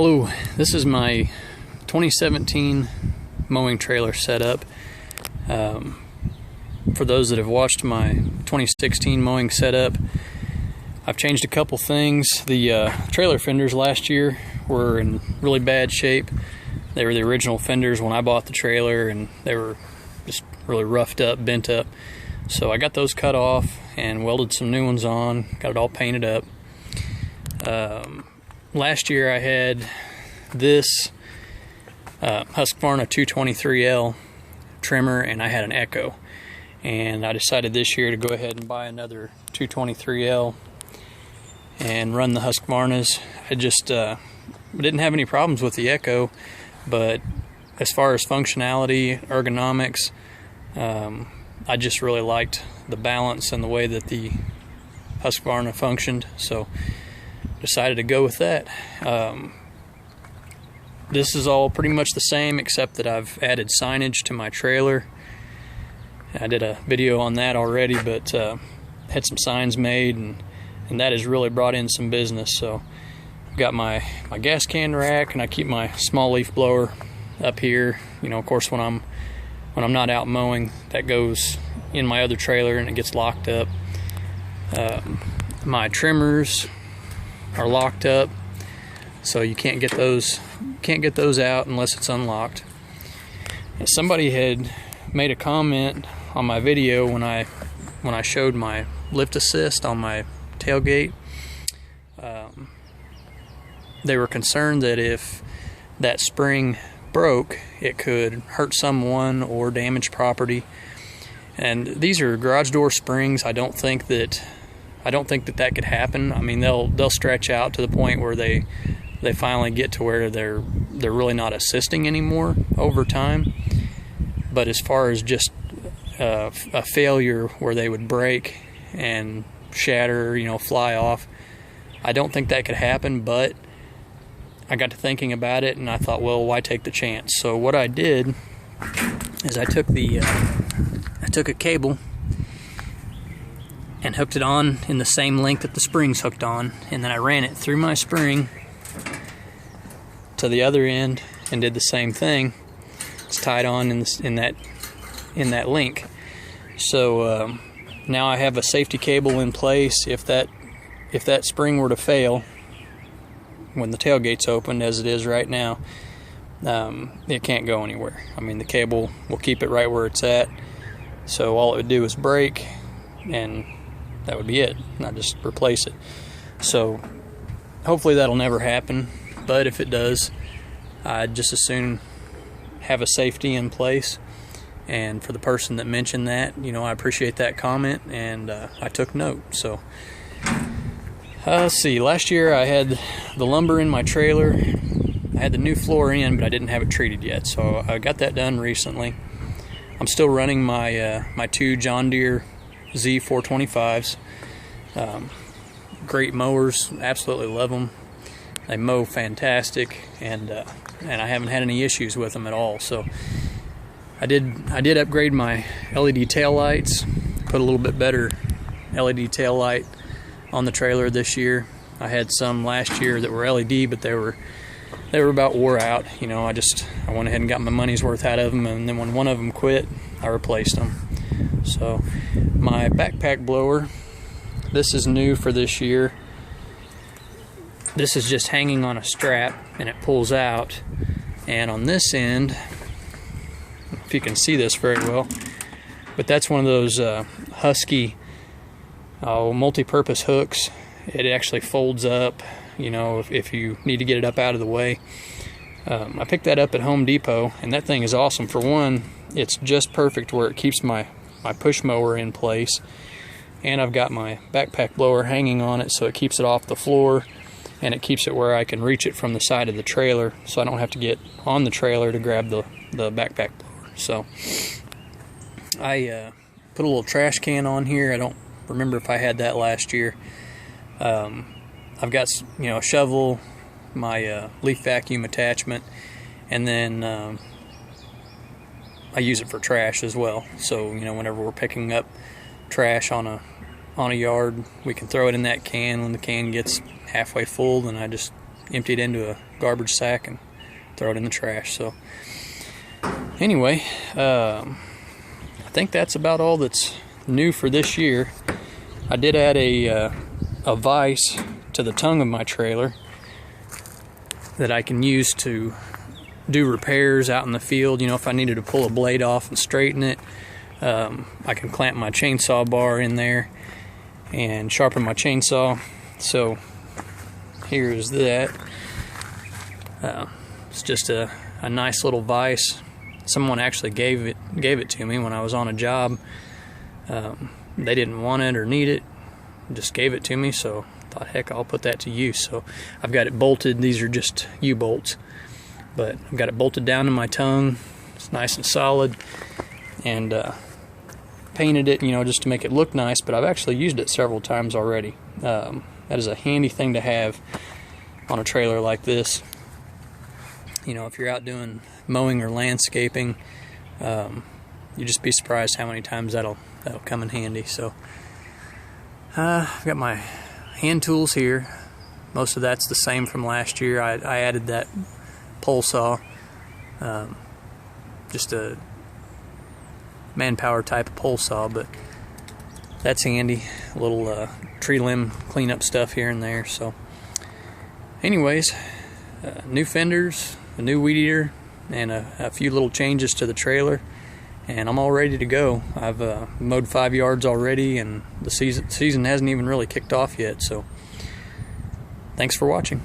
Hello, this is my 2017 mowing trailer setup. For those that have watched my 2016 mowing setup, I've changed a couple things. The trailer fenders last year were in really bad shape. They were the original fenders when I bought the trailer, and they were just really roughed up, bent up. So I got those cut off and welded some new ones on, got it all painted up. Last year I had this Husqvarna 223L trimmer, and I had an Echo. And I decided this year to go ahead and buy another 223L and run the Husqvarnas. I just didn't have any problems with the Echo, but as far as functionality, ergonomics, I just really liked the balance and the way that the Husqvarna functioned, so decided to go with that. This is all pretty much the same, except that I've added signage to my trailer. I did a video on that already, but had some signs made, and that has really brought in some business. So I've got my gas can rack, and I keep my small leaf blower up here. You know, of course, when I'm not out mowing, that goes in my other trailer and it gets locked up. My trimmers are locked up, so you can't get those out unless it's unlocked. And somebody had made a comment on my video when I showed my lift assist on my tailgate. They were concerned that if that spring broke, it could hurt someone or damage property. And these are garage door springs. I don't think that could happen. I mean, they'll stretch out to the point where they finally get to where they're really not assisting anymore over time. But as far as just a failure where they would break and shatter, you know, fly off, I don't think that could happen. But I got to thinking about it, and I thought, well, why take the chance? So what I did is I took a cable and hooked it on in the same length that the spring's hooked on, and then I ran it through my spring to the other end and did the same thing. It's tied on in that link. So now I have a safety cable in place. If that spring were to fail when the tailgate's open, as it is right now, it can't go anywhere. I mean, the cable will keep it right where it's at. So all it would do is break, and that would be it, not just replace it. So hopefully that'll never happen, but if it does, I'd just as soon have a safety in place. And for the person that mentioned that, you know, I appreciate that comment, and I took note. So let's see, last year I had the lumber in my trailer. I had the new floor in, but I didn't have it treated yet, so I got that done recently. I'm still running my my two John Deere Z425s. Great mowers, absolutely love them. They mow fantastic, and I haven't had any issues with them at all. So I did upgrade my LED tail lights, put a little bit better LED tail light on the trailer this year. I had some last year that were LED, but they were about wore out. You know, I went ahead and got my money's worth out of them, and then when one of them quit, I replaced them. So my backpack blower, this is new for this year. This is just hanging on a strap, and it pulls out. And on this end, if you can see this very well, but that's one of those Husky multi-purpose hooks. It actually folds up, you know, if you need to get it up out of the way. I picked that up at Home Depot, and that thing is awesome. For one, it's just perfect where it keeps my push mower in place, and I've got my backpack blower hanging on it, so it keeps it off the floor, and it keeps it where I can reach it from the side of the trailer, so I don't have to get on the trailer to grab the backpack blower. So I put a little trash can on here. I don't remember if I had that last year. I've got, you know, a shovel, my leaf vacuum attachment, and then I use it for trash as well. So, you know, whenever we're picking up trash on a yard, we can throw it in that can. When the can gets halfway full, then I just empty it into a garbage sack and throw it in the trash. So anyway, I think that's about all that's new for this year. I did add a vise to the tongue of my trailer that I can use to do repairs out in the field. You know, if I needed to pull a blade off and straighten it, I can clamp my chainsaw bar in there and sharpen my chainsaw. So here's that. It's just a nice little vise. Someone actually gave it to me when I was on a job. They didn't want it or need it, just gave it to me, so I thought, heck, I'll put that to use. So I've got it bolted. These are just U-bolts, but I've got it bolted down to my tongue. It's nice and solid, and painted it, you know, just to make it look nice, but I've actually used it several times already. That is a handy thing to have on a trailer like this. You know, if you're out doing mowing or landscaping, you'd just be surprised how many times that'll come in handy. So I've got my hand tools here. Most of that's the same from last year. I added that pole saw, just a manpower type of pole saw, but that's handy. A little tree limb cleanup stuff here and there. So anyways, new fenders, a new weed eater, and a few little changes to the trailer, and I'm all ready to go. I've mowed 5 yards already, and the season hasn't even really kicked off yet. So thanks for watching.